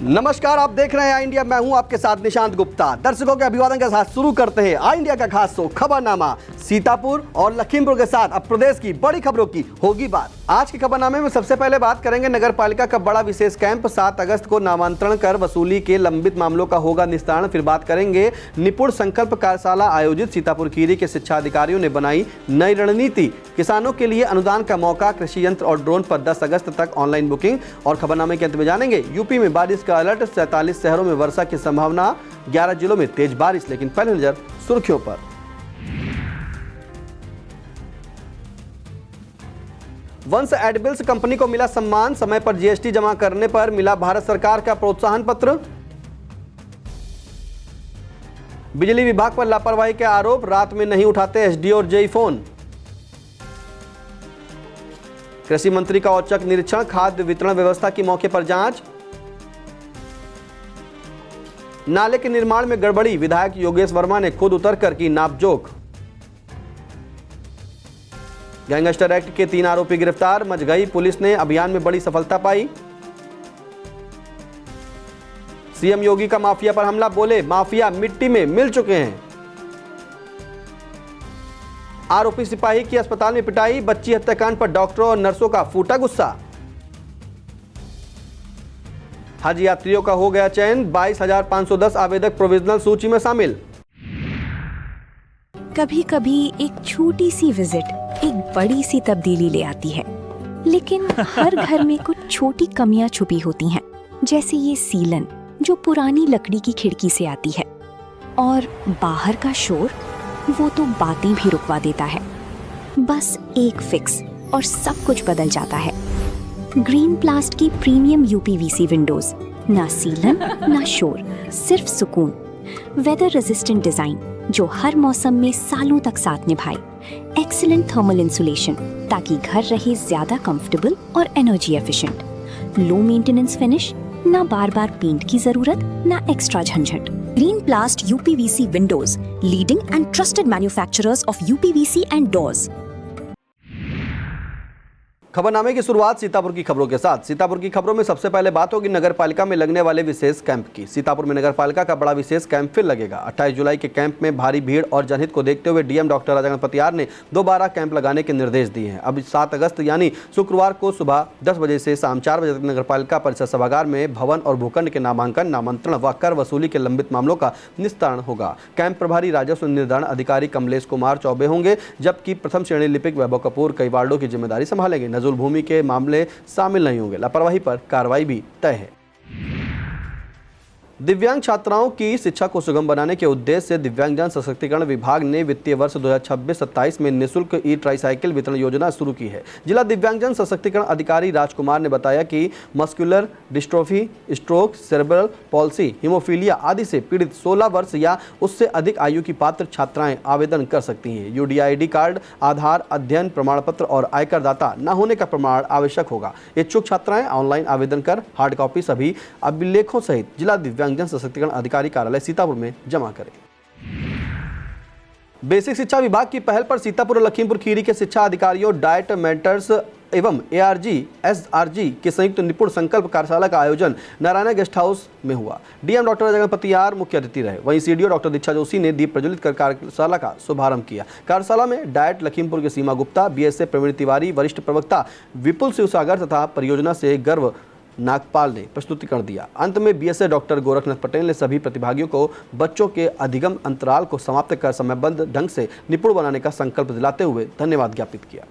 नमस्कार, आप देख रहे हैं आई इंडिया। मैं हूं आपके साथ निशांत गुप्ता। दर्शकों के अभिवादन के साथ शुरू करते हैं आई इंडिया का खास शो खबरनामा। सीतापुर और लखीमपुर के साथ अब प्रदेश की बड़ी खबरों की होगी बात। आज के खबरनामे में सबसे पहले बात करेंगे नगर पालिका का बड़ा विशेष कैंप। 7 अगस्त को नामांतरण कर वसूली के लंबित मामलों का होगा निस्तारण। फिर बात करेंगे निपुण संकल्प कार्यशाला आयोजित। सीतापुर खीरी के शिक्षा अधिकारियों ने बनाई नई रणनीति। किसानों के लिए अनुदान का मौका, कृषि यंत्र और ड्रोन पर 10 अगस्त तक ऑनलाइन बुकिंग। और खबरनामे के अंत में जानेंगे यूपी में बारिश का अलर्ट। 47 शहरों में वर्षा की संभावना, 11 जिलों में तेज बारिश। लेकिन पहले नजर सुर्खियों पर। वंश एडबिल्स कंपनी को मिला सम्मान। समय पर जीएसटी जमा करने पर मिला भारत सरकार का प्रोत्साहन पत्र। बिजली विभाग पर लापरवाही के आरोप, रात में नहीं उठाते एसडीओ और जेई फोन। कृषि मंत्री का औचक निरीक्षण, खाद्य वितरण व्यवस्था की मौके पर जांच। नाले के निर्माण में गड़बड़ी, विधायक योगेश वर्मा ने खुद उतरकर की नापजोख। गैंगस्टर एक्ट के 3 आरोपी गिरफ्तार, मझगई पुलिस ने अभियान में बड़ी सफलता पाई। सीएम योगी का माफिया पर हमला, बोले माफिया मिट्टी में मिल चुके हैं। आरोपी सिपाही की अस्पताल में पिटाई, बच्ची हत्याकांड पर डॉक्टरों और नर्सों का फूटा गुस्सा। हज यात्रियों का हो गया चयन, 22,510 आवेदक प्रोविजनल सूची में शामिल। कभी कभी एक छोटी सी विजिट एक बड़ी सी तब्दीली ले आती है, लेकिन हर घर में कुछ छोटी कमियां छुपी होती हैं, जैसे ये सीलन जो पुरानी लकड़ी की खिड़की से आती है, और बाहर का शोर, वो तो बातें भी रुकवा देता है। बस एक फिक्स और सब कुछ बदल जाता है। ग्रीन प्लास्ट की प्रीमियम यूपीवीसी विंडोज, ना सीलन ना शोर, सिर्फ सुकून। वेदर रेजिस्टेंट डिजाइन जो हर मौसम में सालों तक साथ निभाए। एक्सीलेंट थर्मल इंसुलेशन ताकि घर रहे ज्यादा कंफर्टेबल और energy efficient. Low maintenance finish, ना बार बार पेंट की जरूरत, ना एक्स्ट्रा झंझट। Green Plast UPVC windows, leading and trusted manufacturers of UPVC and doors. खबरनामे की शुरुआत सीतापुर की खबरों के साथ। सीतापुर की खबरों में सबसे पहले बात होगी नगर पालिका में लगने वाले विशेष कैंप की। सीतापुर में नगर पालिका का बड़ा विशेष कैंप फिर लगेगा। 28 जुलाई के कैंप में भारी भीड़ और जनहित को देखते हुए डीएम डॉक्टर राजा पतियार ने दोबारा कैंप लगाने के निर्देश दिए हैं। अब 7 अगस्त यानी शुक्रवार को सुबह 10 बजे से शाम 4 बजे तक नगर पालिका परिसर सभागार में भवन और भूखंड के नामांकन, नामांतरण व कर वसूली के लंबित मामलों का निस्तारण होगा। कैंप प्रभारी राजस्व निर्धारण अधिकारी कमलेश कुमार चौबे होंगे, जबकि प्रथम श्रेणी लिपिक वैभव कपूर कई वार्डों की जिम्मेदारी संभालेंगे। नजुल भूमि के मामले शामिल नहीं होंगे। लापरवाही पर कार्रवाई भी तय है। दिव्यांग छात्राओं की शिक्षा को सुगम बनाने के उद्देश्य से दिव्यांगजन सशक्तिकरण विभाग ने वित्तीय वर्ष 2026-27 में निःशुल्क ई ट्राईसाइकिल वितरण योजना शुरू की है। जिला दिव्यांगजन सशक्तिकरण अधिकारी राजकुमार ने बताया कि muscular dystrophy, stroke, cerebral palsy, haemophilia आदि से पीड़ित 16 वर्ष या उससे अधिक आयु की पात्र छात्राएं आवेदन कर सकती हैं। यूडीआईडी कार्ड, आधार, अध्ययन प्रमाण पत्र और आयकर दाता न होने का प्रमाण आवश्यक होगा। इच्छुक छात्राएं ऑनलाइन आवेदन कर हार्ड कॉपी सभी अभिलेखों सहित जिला दिव्यांगजन सशक्तिकरण अधिकारी कार्यालय सीतापुर में जमा करें। बेसिक शिक्षा विभाग की पहल पर सीतापुर और लखीमपुर खीरी के शिक्षा अधिकारियों, डाइट मेंटर्स एवं एआरजी एसआरजी के संयुक्त निपुण संकल्प कार्यशाला का आयोजन नारायण गेस्ट हाउस में हुआ। डीएम डॉक्टर राजा पतियार मुख्य अतिथि रहे। वहीं सीडीओ डॉक्टर दीक्षा जोशी ने दीप प्रज्वलित कर कार्यशाला का शुभारंभ किया। कार्यशाला में डाइट लखीमपुर के सीमा गुप्ता, बीएसए प्रवीण तिवारी, वरिष्ठ प्रवक्ता विपुल शिवसागर तथा परियोजना से गर्व नागपाल ने प्रस्तुतिकरण दिया। अंत में बीएसए डॉक्टर गोरखनाथ पटेल ने सभी प्रतिभागियों को बच्चों के अधिगम अंतराल को समाप्त कर समयबद्ध ढंग से निपुण बनाने का संकल्प दिलाते हुए धन्यवाद ज्ञापित किया।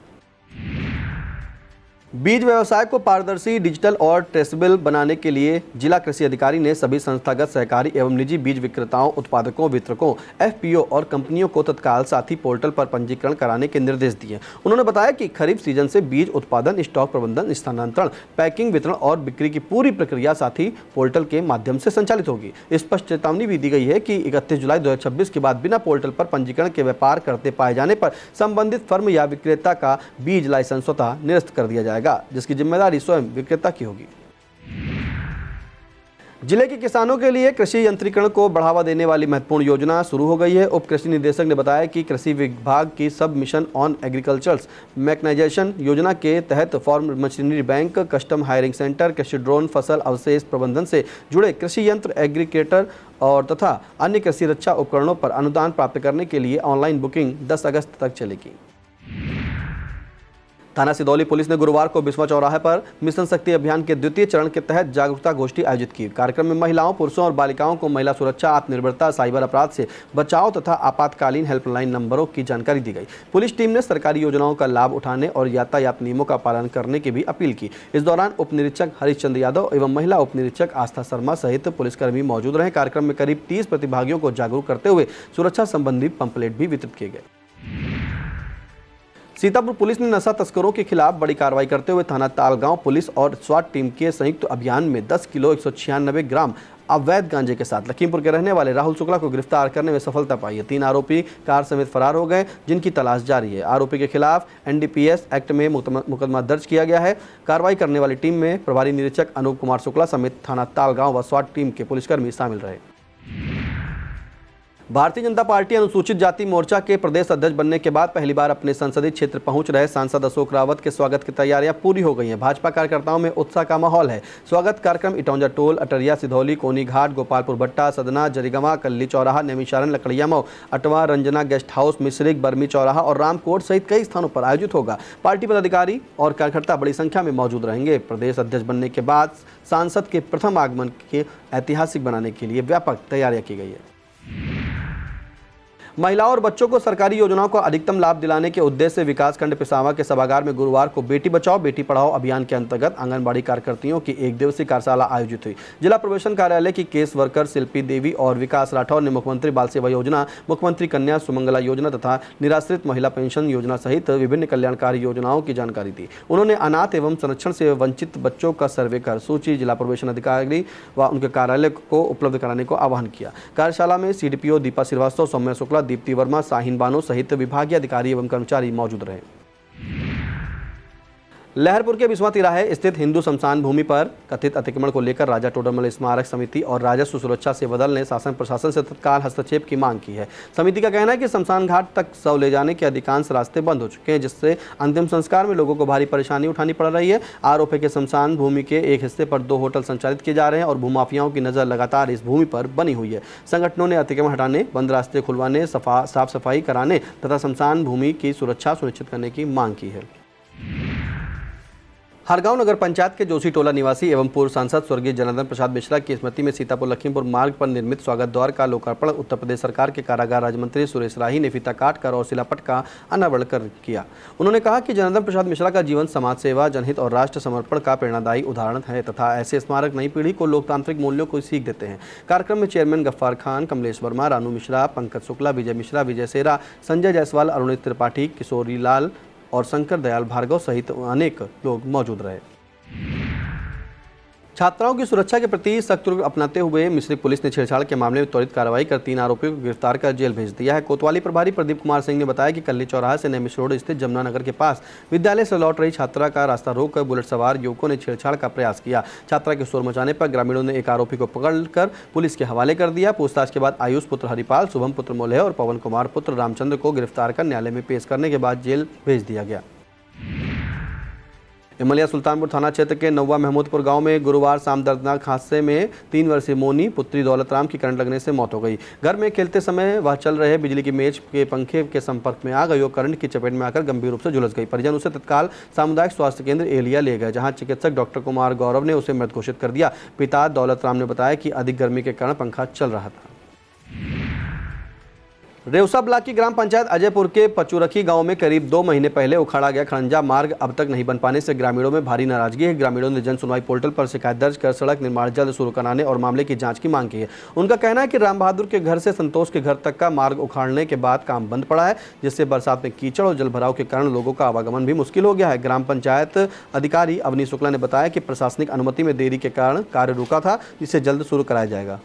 बीज व्यवसाय को पारदर्शी, डिजिटल और ट्रेसेबल बनाने के लिए जिला कृषि अधिकारी ने सभी संस्थागत, सहकारी एवं निजी बीज विक्रेताओं, उत्पादकों, वितरकों, एफपीओ और कंपनियों को तत्काल साथी पोर्टल पर पंजीकरण कराने के निर्देश दिए। उन्होंने बताया कि खरीफ सीजन से बीज उत्पादन, स्टॉक प्रबंधन, स्थानांतरण, पैकिंग, वितरण और बिक्री की पूरी प्रक्रिया साथी पोर्टल के माध्यम से संचालित होगी। स्पष्ट चेतावनी भी दी गई है कि 31 जुलाई 2026 के बाद बिना पोर्टल पर पंजीकरण के व्यापार करते पाए जाने पर संबंधित फर्म या विक्रेता का बीज लाइसेंस स्वतः निरस्त कर दिया जाएगा, जिसकी जिम्मेदारी स्वयं विक्रेता की होगी। जिले के किसानों के लिए कृषि यंत्रीकरण को बढ़ावा देने वाली महत्वपूर्ण योजना शुरू हो गई है। उप कृषि निदेशक ने बताया कि कृषि विभाग की सब मिशन ऑन एग्रीकल्चर्स मैकेनाइजेशन योजना के तहत farm machinery bank, custom hiring centre, कृषि ड्रोन, फसल अवशेष प्रबंधन से जुड़े कृषि यंत्र, एग्रीगेटर और तथा अन्य कृषि रक्षा उपकरणों पर अनुदान प्राप्त करने के लिए ऑनलाइन बुकिंग 10 अगस्त तक चलेगी। थाना सिदौली पुलिस ने गुरुवार को बिस्वा चौराहे पर मिशन शक्ति अभियान के द्वितीय चरण के तहत जागरूकता गोष्ठी आयोजित की। कार्यक्रम में महिलाओं, पुरुषों और बालिकाओं को महिला सुरक्षा, आत्मनिर्भरता, साइबर अपराध से बचाव तथा आपातकालीन हेल्पलाइन नंबरों की जानकारी दी गई। पुलिस टीम ने सरकारी योजनाओं का लाभ उठाने और यातायात नियमों का पालन करने की भी अपील की। इस दौरान उप निरीक्षक हरिश्चंद्र यादव एवं महिला उप निरीक्षक आस्था शर्मा सहित पुलिसकर्मी मौजूद रहे। कार्यक्रम में करीब 30 प्रतिभागियों को जागरूक करते हुए सुरक्षा संबंधी पंपलेट भी वितरित किए गए। सीतापुर पुलिस ने नशा तस्करों के खिलाफ बड़ी कार्रवाई करते हुए थाना तालगांव पुलिस और स्वाट टीम के संयुक्त अभियान में 10 किलो 196 ग्राम अवैध गांजे के साथ लखीमपुर के रहने वाले राहुल शुक्ला को गिरफ्तार करने में सफलता पाई है। 3 आरोपी कार समेत फरार हो गए, जिनकी तलाश जारी है। आरोपी के खिलाफ एनडीपीएस एक्ट में मुकदमा दर्ज किया गया है। कार्रवाई करने वाली टीम में प्रभारी निरीक्षक अनूप कुमार शुक्ला समेत थाना तालगांव व स्वाट टीम के पुलिसकर्मी शामिल रहे। भारतीय जनता पार्टी अनुसूचित जाति मोर्चा के प्रदेश अध्यक्ष बनने के बाद पहली बार अपने संसदीय क्षेत्र पहुंच रहे सांसद अशोक रावत के स्वागत की तैयारियां पूरी हो गई हैं। भाजपा कार्यकर्ताओं में उत्साह का माहौल है। स्वागत कार्यक्रम इटौंजा टोल, अटरिया, सिधौली, कोनी घाट, गोपालपुर भट्टा, सदना, जरीगवा, कल्ली चौराहा, नेमिशारण, लकड़ियामऊ, अटवा, रंजना गेस्ट हाउस, मिश्रिक, बर्मी चौराहा और रामकोट सहित कई स्थानों पर आयोजित होगा। पार्टी पदाधिकारी और कार्यकर्ता बड़ी संख्या में मौजूद रहेंगे। प्रदेश अध्यक्ष बनने के बाद सांसद के प्रथम आगमन के ऐतिहासिक बनाने के लिए व्यापक तैयारियां की गई है। महिलाओं और बच्चों को सरकारी योजनाओं का अधिकतम लाभ दिलाने के उद्देश्य से विकासखंड पिसावा के सभागार में गुरुवार को बेटी बचाओ बेटी पढ़ाओ अभियान के अंतर्गत आंगनबाड़ी कार्यकर्तियों की 1 दिवसीय कार्यशाला आयोजित हुई। जिला प्रवेशन कार्यालय की केस वर्कर शिल्पी देवी और विकास राठौर ने मुख्यमंत्री बाल सेवा योजना, मुख्यमंत्री कन्या सुमंगला योजना तथा निराश्रित महिला पेंशन योजना सहित विभिन्न कल्याणकारी योजनाओं की जानकारी दी। उन्होंने अनाथ एवं संरक्षण से वंचित बच्चों का सर्वे कर सूची जिला प्रवेशन अधिकारी व उनके कार्यालय को उपलब्ध कराने को आह्वान किया। कार्यशाला में सीडीपीओ दीपा श्रीवास्तव, सौम्या शुक्ला, दीप्ति वर्मा, साहिन बानो सहित विभागीय अधिकारी एवं कर्मचारी मौजूद रहे। लहरपुर के बिस्वा तिराहे स्थित हिंदू शमशान भूमि पर कथित अतिक्रमण को लेकर राजा टोडरमल स्मारक समिति और राजस्व सुरक्षा सेवा दल ने शासन प्रशासन से तत्काल हस्तक्षेप की मांग की है। समिति का कहना है कि शमशान घाट तक शव ले जाने के अधिकांश रास्ते बंद हो चुके हैं, जिससे अंतिम संस्कार में लोगों को भारी परेशानी उठानी पड़ रही है। आरोप है कि शमशान भूमि के एक हिस्से पर 2 होटल संचालित किए जा रहे हैं और भूमाफियाओं की नजर लगातार इस भूमि पर बनी हुई है। संगठनों ने अतिक्रमण हटाने, बंद रास्ते खुलवाने, साफ सफाई कराने तथा शमशान भूमि की सुरक्षा सुनिश्चित करने की मांग की है। हरगांव नगर पंचायत के जोशी टोला निवासी एवं पूर्व सांसद स्वर्गीय जनार्दन प्रसाद मिश्रा की स्मृति में सीतापुर लखीमपुर मार्ग पर निर्मित स्वागत द्वार का लोकार्पण उत्तर प्रदेश सरकार के कारागार राज्य मंत्री सुरेश राही ने फीता काटकर और शिलापट का अनावरण कर किया। उन्होंने कहा कि जनार्दन प्रसाद मिश्रा का जीवन समाज सेवा, जनहित और राष्ट्र समर्पण का प्रेरणादायी उदाहरण है तथा ऐसे स्मारक नई पीढ़ी को लोकतांत्रिक मूल्यों को सीख देते हैं। कार्यक्रम में चेयरमैन गफ्फार खान, कमलेश वर्मा, रानू मिश्रा, पंकज शुक्ला, विजय मिश्रा, विजय सेरा, संजय जायसवाल, अरुणित त्रिपाठी, किशोरी लाल और शंकर दयाल भार्गव सहित अनेक लोग मौजूद रहे। छात्राओं की सुरक्षा के प्रति सख्त रुख अपनाते हुए मिश्रिक पुलिस ने छेड़छाड़ के मामले में त्वरित कार्रवाई कर 3 आरोपियों को गिरफ्तार कर जेल भेज दिया है। कोतवाली प्रभारी प्रदीप कुमार सिंह ने बताया कि कल्ली चौराहा से नेमिश रोड स्थित जमुना नगर के पास विद्यालय से लौट रही छात्रा का रास्ता रोककर बुलेट सवार युवकों ने छेड़छाड़ का प्रयास किया। छात्रा के शोर मचाने पर ग्रामीणों ने एक आरोपी को पकड़कर पुलिस के हवाले कर दिया। पूछताछ के बाद आयुष पुत्र हरिपाल, शुभम पुत्र मोलेह और पवन कुमार पुत्र रामचंद्र को गिरफ्तार कर न्यायालय में पेश करने के बाद जेल भेज दिया गया। इमलिया सुल्तानपुर थाना क्षेत्र के नौवा महमूदपुर गांव में गुरुवार शाम दर्दनाक हादसे में 3 वर्षीय मोनी पुत्री दौलतराम की करंट लगने से मौत हो गई। घर में खेलते समय वह चल रहे बिजली की मेज के पंखे के संपर्क में आ गई और करंट की चपेट में आकर गंभीर रूप से झुलस गई। परिजन उसे तत्काल सामुदायिक स्वास्थ्य केंद्र एलिया ले गए, जहां चिकित्सक डॉक्टर कुमार गौरव ने उसे मृत घोषित कर दिया। पिता दौलतराम ने बताया कि अधिक गर्मी के कारण पंखा चल रहा था। रेउसा ब्लॉक की ग्राम पंचायत अजयपुर के पचुरखी गांव में करीब 2 महीने पहले उखाड़ा गया खड़ंजा मार्ग अब तक नहीं बन पाने से ग्रामीणों में भारी नाराजगी है। ग्रामीणों ने जन सुनवाई पोर्टल पर शिकायत दर्ज कर सड़क निर्माण जल्द शुरू कराने और मामले की जांच की मांग की है। उनका कहना है कि राम बहादुर के घर से संतोष के घर तक का मार्ग उखाड़ने के बाद काम बंद पड़ा है, जिससे बरसात में कीचड़ और जलभराव के कारण लोगों का आवागमन भी मुश्किल हो गया है। ग्राम पंचायत अधिकारी अवनी शुक्ला ने बताया कि प्रशासनिक अनुमति में देरी के कारण कार्य रुका था, जिसे जल्द शुरू कराया जाएगा।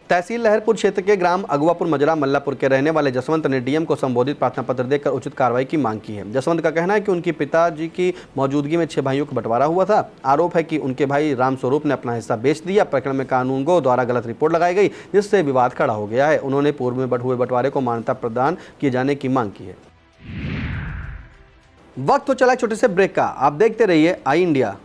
तहसील लहरपुर क्षेत्र के ग्राम अगुवापुर मजरा मल्लापुर के रहने वाले जसवंत ने डीएम को संबोधित प्रार्थना पत्र देकर उचित कार्रवाई की मांग की है। जसवंत का कहना है कि उनके पिताजी की मौजूदगी में 6 भाइयों का बंटवारा हुआ था। आरोप है कि उनके भाई रामस्वरूप ने अपना हिस्सा बेच दिया। प्रकरण में कानूनगो द्वारा गलत रिपोर्ट लगाई गई, जिससे विवाद खड़ा हो गया है। उन्होंने पूर्व में हुए बंटवारे को मान्यता प्रदान किए जाने की मांग की है। वक्त हो चला एक छोटे से ब्रेक का। आप देखते रहिए आई इंडिया।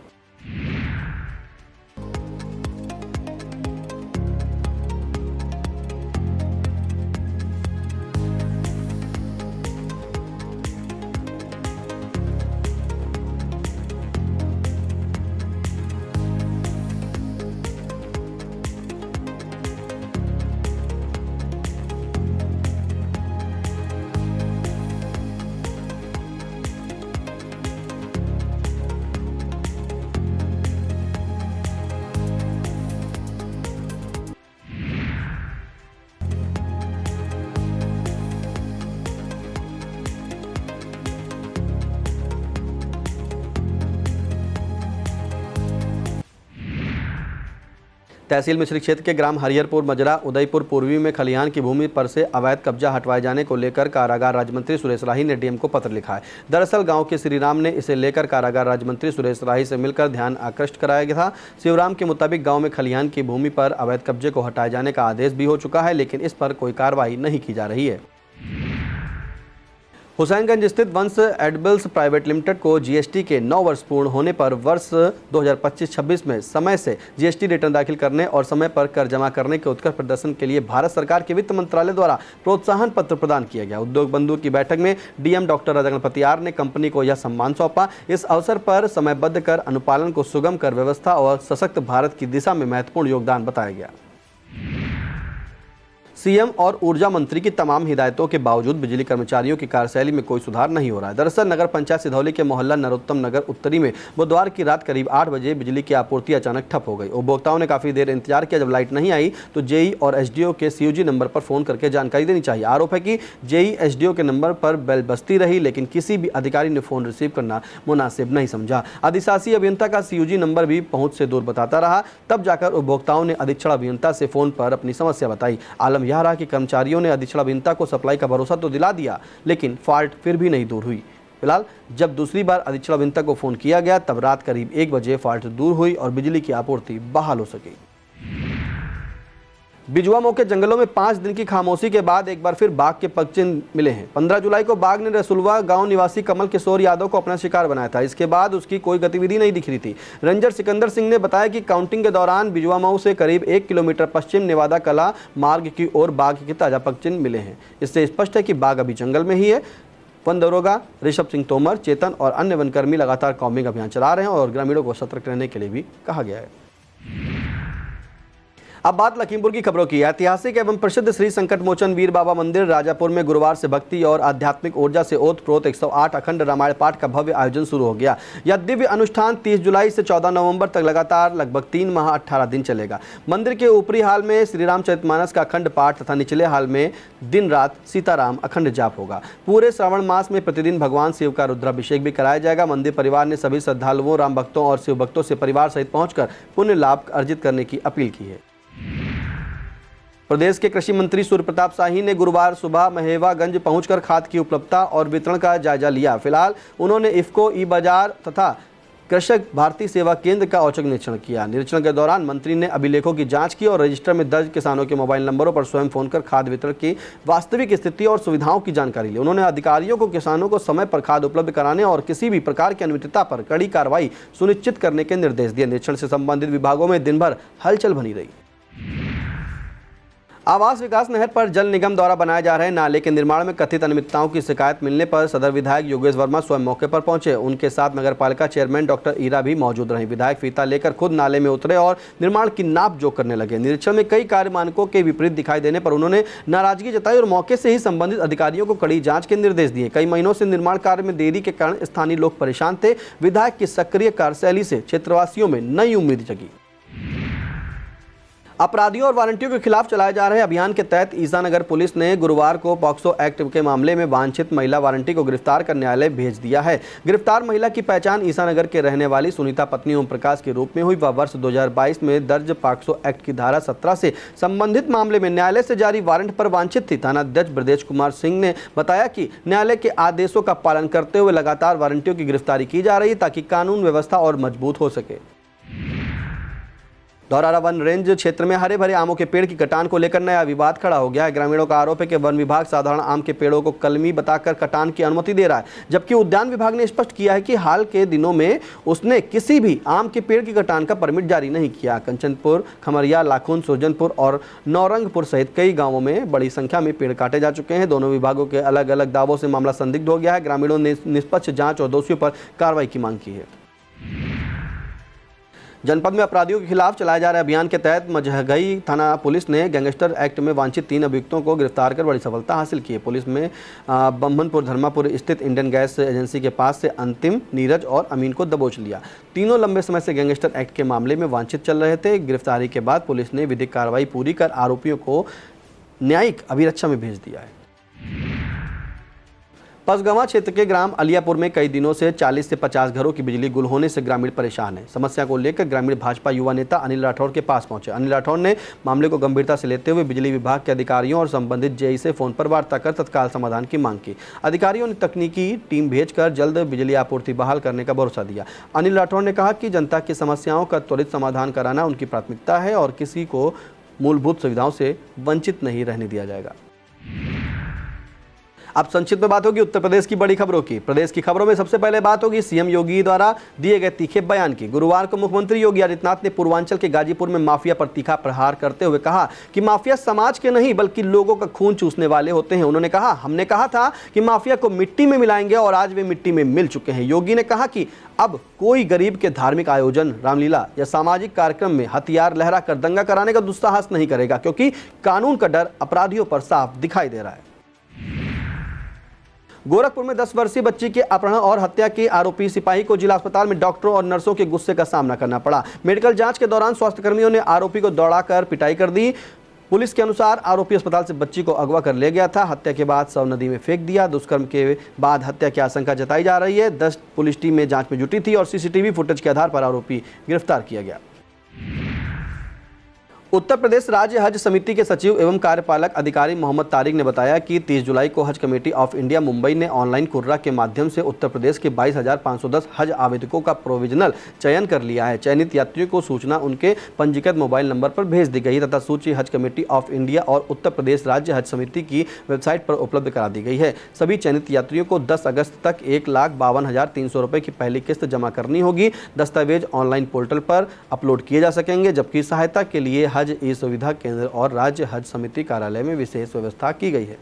तहसील मिश्री क्षेत्र के ग्राम हरिहरपुर मजरा उदयपुर पूर्वी में खलिहान की भूमि पर से अवैध कब्जा हटवाए जाने को लेकर कारागार राज्य मंत्री सुरेश राही ने डीएम को पत्र लिखा है। दरअसल गांव के श्रीराम ने इसे लेकर कारागार राज्य मंत्री सुरेश राही से मिलकर ध्यान आकृष्ट कराया गया था। शिवराम के मुताबिक गांव में खलिहान की भूमि पर अवैध कब्जे को हटाए जाने का आदेश भी हो चुका है, लेकिन इस पर कोई कार्रवाई नहीं की जा रही है। हुसैनगंज स्थित वंश एडिबल्स प्राइवेट लिमिटेड को जीएसटी के 9 वर्ष पूर्ण होने पर वर्ष 2025-26 में समय से जीएसटी रिटर्न दाखिल करने और समय पर कर जमा करने के उत्कृष्ट प्रदर्शन के लिए भारत सरकार के वित्त मंत्रालय द्वारा प्रोत्साहन पत्र प्रदान किया गया। उद्योग बंधु की बैठक में DM doctor Raja Ganapathi R ने कंपनी को यह सम्मान सौंपा। इस अवसर पर समयबद्ध कर अनुपालन को सुगम कर व्यवस्था और सशक्त भारत की दिशा में महत्वपूर्ण योगदान बताया गया। सीएम और ऊर्जा मंत्री की तमाम हिदायतों के बावजूद बिजली कर्मचारियों की कार्यशैली में कोई सुधार नहीं हो रहा है। दरअसल नगर पंचायत सिधौली के मोहल्ला नरोत्तम नगर उत्तरी में बुधवार की रात करीब 8 बजे बिजली की आपूर्ति अचानक ठप हो गई। उपभोक्ताओं ने काफी देर इंतजार किया। जब लाइट नहीं आई तो जेई और एसडीओ के सीयूजी नंबर पर फोन करके जानकारी देनी चाहिए। आरोप है कि जेई एसडीओ के नंबर पर बेल बजती रही, लेकिन किसी भी अधिकारी ने फोन रिसीव करना मुनासिब नहीं समझा। अधिशासी अभियंता का सीयूजी नंबर भी पहुंच से दूर बताता रहा। तब जाकर उपभोक्ताओं ने अधीक्षण अभियंता से फोन पर अपनी समस्या बताई। आलम यह रहा कि कर्मचारियों ने अधीक्षण अभियंता को सप्लाई का भरोसा तो दिला दिया, लेकिन फॉल्ट फिर भी नहीं दूर हुई। फिलहाल जब दूसरी बार अधीक्षण अभियंता को फोन किया गया तब रात करीब 1 बजे फॉल्ट दूर हुई और बिजली की आपूर्ति बहाल हो सकी। बिजुआ मऊ के जंगलों में 5 दिन की खामोशी के बाद एक बार फिर बाघ के पगचिन्ह मिले हैं। 15 जुलाई को बाघ ने रसुलवा गांव निवासी कमल किशोर यादव को अपना शिकार बनाया था। इसके बाद उसकी कोई गतिविधि नहीं दिख रही थी। रेंजर सिकंदर सिंह ने बताया कि काउंटिंग के दौरान बिजुआ मऊ से करीब 1 किलोमीटर पश्चिम नेवादा कला मार्ग की ओर बाघ के ताजा पगचिन्ह मिले हैं। इससे स्पष्ट है कि बाघ अभी जंगल में ही है। वन दरोगा ऋषभ सिंह तोमर, चेतन और अन्य वनकर्मी लगातार कॉम्बिंग अभियान चला रहे हैं और ग्रामीणों को सतर्क रहने के लिए भी कहा गया है। अब बात लखीमपुर की खबरों की। ऐतिहासिक एवं प्रसिद्ध श्री संकट मोचन वीर बाबा मंदिर राजापुर में गुरुवार से भक्ति और आध्यात्मिक ऊर्जा से ओतप्रोत 108 अखंड रामायण पाठ का भव्य आयोजन शुरू हो गया। यह दिव्य अनुष्ठान 30 जुलाई से 14 नवंबर तक लगातार लगभग 3 माह 18 दिन चलेगा। मंदिर के ऊपरी हाल में श्री रामचरितमानस का अखंड पाठ तथा निचले हाल में दिन रात सीताराम अखंड जाप होगा। पूरे श्रावण मास में प्रतिदिन भगवान शिव का रुद्राभिषेक भी कराया जाएगा। मंदिर परिवार ने सभी श्रद्धालुओं, राम भक्तों और शिव भक्तों से परिवार सहित पहुंचकर पुण्य लाभ अर्जित करने की अपील की है। प्रदेश के कृषि मंत्री सूर्य प्रताप शाही ने गुरुवार सुबह महेवागंज पहुंचकर खाद की उपलब्धता और वितरण का जायजा लिया। फिलहाल उन्होंने इफ्को, ई बाजार तथा कृषक भारती सेवा केंद्र का औचक निरीक्षण किया। निरीक्षण के दौरान मंत्री ने अभिलेखों की जांच की और रजिस्टर में दर्ज किसानों के मोबाइल नंबरों पर स्वयं फोन कर खाद वितरण की वास्तविक स्थिति और सुविधाओं की जानकारी ली। उन्होंने अधिकारियों को किसानों को समय पर खाद उपलब्ध कराने और किसी भी प्रकार की अनियमितता पर कड़ी कार्रवाई सुनिश्चित करने के निर्देश दिए। निरीक्षण से संबंधित विभागों में दिन भर हलचल बनी रही। आवास विकास नहर पर जल निगम द्वारा बनाए जा रहे नाले के निर्माण में कथित अनियमितताओं की शिकायत मिलने पर सदर विधायक योगेश वर्मा स्वयं मौके पर पहुंचे। उनके साथ नगरपालिका चेयरमैन डॉक्टर ईरा भी मौजूद रहे। विधायक फीता लेकर खुद नाले में उतरे और निर्माण की नाप जोख करने लगे। निरीक्षण में कई कार्य मानकों के विपरीत दिखाई देने पर उन्होंने नाराजगी जताई और मौके से ही संबंधित अधिकारियों को कड़ी जांच के निर्देश दिए। कई महीनों से निर्माण कार्य में देरी के कारण स्थानीय लोग परेशान थे। विधायक की सक्रिय कार्यशैली से क्षेत्रवासियों में नई उम्मीद जगी। अपराधियों और वारंटियों के खिलाफ चलाए जा रहे अभियान के तहत ईसानगर पुलिस ने गुरुवार को पॉक्सो एक्ट के मामले में वांछित महिला वारंटी को गिरफ्तार कर न्यायालय भेज दिया है। गिरफ्तार महिला की पहचान ईसानगर के रहने वाली सुनीता पत्नी ओम प्रकाश के रूप में हुई। वह वर्ष 2022 में दर्ज पॉक्सो एक्ट की धारा 17 से संबंधित मामले में न्यायालय से जारी वारंट पर वांछित थी। थानाध्यक्ष ब्रजेश कुमार सिंह ने बताया कि न्यायालय के आदेशों का पालन करते हुए लगातार वारंटियों की गिरफ्तारी की जा रही है ताकि कानून व्यवस्था और मजबूत हो सके। धौरारा वन रेंज क्षेत्र में हरे भरे आमों के पेड़ की कटान को लेकर नया विवाद खड़ा हो गया है। ग्रामीणों का आरोप है कि वन विभाग साधारण आम के पेड़ों को कलमी बताकर कटान की अनुमति दे रहा है, जबकि उद्यान विभाग ने स्पष्ट किया है कि हाल के दिनों में उसने किसी भी आम के पेड़ की कटान का परमिट जारी नहीं किया। कंचनपुर, खमरिया, लाखुन, सुरजनपुर और नौरंगपुर सहित कई गाँवों में बड़ी संख्या में पेड़ काटे जा चुके हैं। दोनों विभागों के अलग अलग दावों से मामला संदिग्ध हो गया है। ग्रामीणों ने निष्पक्ष जाँच और दोषियों पर कार्रवाई की मांग की है। जनपद में अपराधियों के खिलाफ चलाए जा रहे अभियान के तहत मझगई थाना पुलिस ने गैंगस्टर एक्ट में वांछित 3 अभियुक्तों को गिरफ्तार कर बड़ी सफलता हासिल की है। पुलिस में बम्बनपुर धर्मापुर स्थित इंडियन गैस एजेंसी के पास से अंतिम, नीरज और अमीन को दबोच लिया। तीनों लंबे समय से गैंगस्टर एक्ट के मामले में वांछित चल रहे थे। गिरफ्तारी के बाद पुलिस ने विधिक कार्रवाई पूरी कर आरोपियों को न्यायिक अभिरक्षा में भेज दिया है। पसगवां क्षेत्र के ग्राम अलियापुर में कई दिनों से 40 से 50 घरों की बिजली गुल होने से ग्रामीण परेशान हैं। समस्या को लेकर ग्रामीण भाजपा युवा नेता अनिल राठौर के पास पहुंचे। अनिल राठौर ने मामले को गंभीरता से लेते हुए बिजली विभाग के अधिकारियों और संबंधित जेई से फोन पर वार्ता कर तत्काल समाधान की मांग की। अधिकारियों ने तकनीकी टीम भेजकर जल्द बिजली आपूर्ति बहाल करने का भरोसा दिया। अनिल राठौर ने कहा कि जनता की समस्याओं का त्वरित समाधान कराना उनकी प्राथमिकता है और किसी को मूलभूत सुविधाओं से वंचित नहीं रहने दिया जाएगा। अब संक्षिप्त में बात होगी उत्तर प्रदेश की बड़ी खबरों की। प्रदेश की खबरों में सबसे पहले बात होगी सीएम योगी द्वारा दिए गए तीखे बयान की। गुरुवार को मुख्यमंत्री योगी आदित्यनाथ ने पूर्वांचल के गाजीपुर में माफिया पर तीखा प्रहार करते हुए कहा कि माफिया समाज के नहीं बल्कि लोगों का खून चूसने वाले होते हैं। उन्होंने कहा, हमने कहा था कि माफिया को मिट्टी में मिलाएंगे और आज वे मिट्टी में मिल चुके हैं। योगी ने कहा कि अब कोई गरीब के धार्मिक आयोजन, रामलीला या सामाजिक कार्यक्रम में हथियार लहरा कर दंगा कराने का दुस्साहस नहीं करेगा, क्योंकि कानून का डर अपराधियों पर साफ दिखाई दे रहा है। गोरखपुर में 10 वर्षीय बच्ची के अपहरण और हत्या के आरोपी सिपाही को जिला अस्पताल में डॉक्टरों और नर्सों के गुस्से का सामना करना पड़ा। मेडिकल जांच के दौरान स्वास्थ्यकर्मियों ने आरोपी को दौड़ाकर पिटाई कर दी। पुलिस के अनुसार आरोपी अस्पताल से बच्ची को अगवा कर ले गया था। हत्या के बाद शव नदी में फेंक दिया। दुष्कर्म के बाद हत्या की आशंका जताई जा रही है। 10 पुलिस टीम में जांच में जुटी थी और सीसीटीवी फुटेज के आधार पर आरोपी गिरफ्तार किया गया। उत्तर प्रदेश राज्य हज समिति के सचिव एवं कार्यपालक अधिकारी मोहम्मद तारिक ने बताया कि 30 जुलाई को हज कमेटी ऑफ इंडिया मुंबई ने ऑनलाइन कुर्रा के माध्यम से उत्तर प्रदेश के 22,510 हज आवेदकों का प्रोविजनल चयन कर लिया है। चयनित यात्रियों को सूचना उनके पंजीकृत मोबाइल नंबर पर भेज दी गई तथा सूची हज कमेटी ऑफ इंडिया और उत्तर प्रदेश राज्य हज समिति की वेबसाइट पर उपलब्ध करा दी गई है। सभी चयनित यात्रियों को 10 अगस्त तक 1,52,300 रुपये की पहली किस्त जमा करनी होगी। दस्तावेज ऑनलाइन पोर्टल पर अपलोड किए जा सकेंगे, जबकि सहायता के लिए हज ई सुविधा केंद्र और राज्य हज समिति कार्यालय में विशेष व्यवस्था की गई है।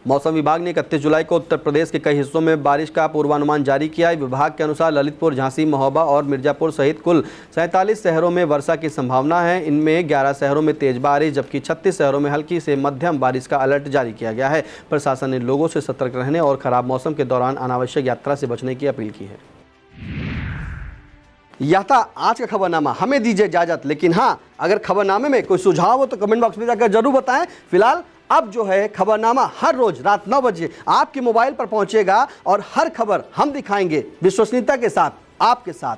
मौसम विभाग ने 31 जुलाई को उत्तर प्रदेश के कई हिस्सों में बारिश का पूर्वानुमान जारी किया है। विभाग के अनुसार ललितपुर, झांसी, महोबा और मिर्जापुर सहित कुल 47 शहरों में वर्षा की संभावना है। इनमें 11 शहरों में तेज बारिश जबकि 36 शहरों में हल्की से मध्यम बारिश का अलर्ट जारी किया गया है। प्रशासन ने लोगों से सतर्क रहने और खराब मौसम के दौरान अनावश्यक यात्रा से बचने की अपील की है। यह था आज का खबरनामा। हमें दीजिए इजाजत, लेकिन हाँ, अगर खबरनामे में कोई सुझाव हो तो कमेंट बॉक्स में जाकर जरूर बताएं। फिलहाल अब जो है खबरनामा हर रोज रात 9 बजे आपके मोबाइल पर पहुंचेगा और हर खबर हम दिखाएंगे विश्वसनीयता के साथ आपके साथ।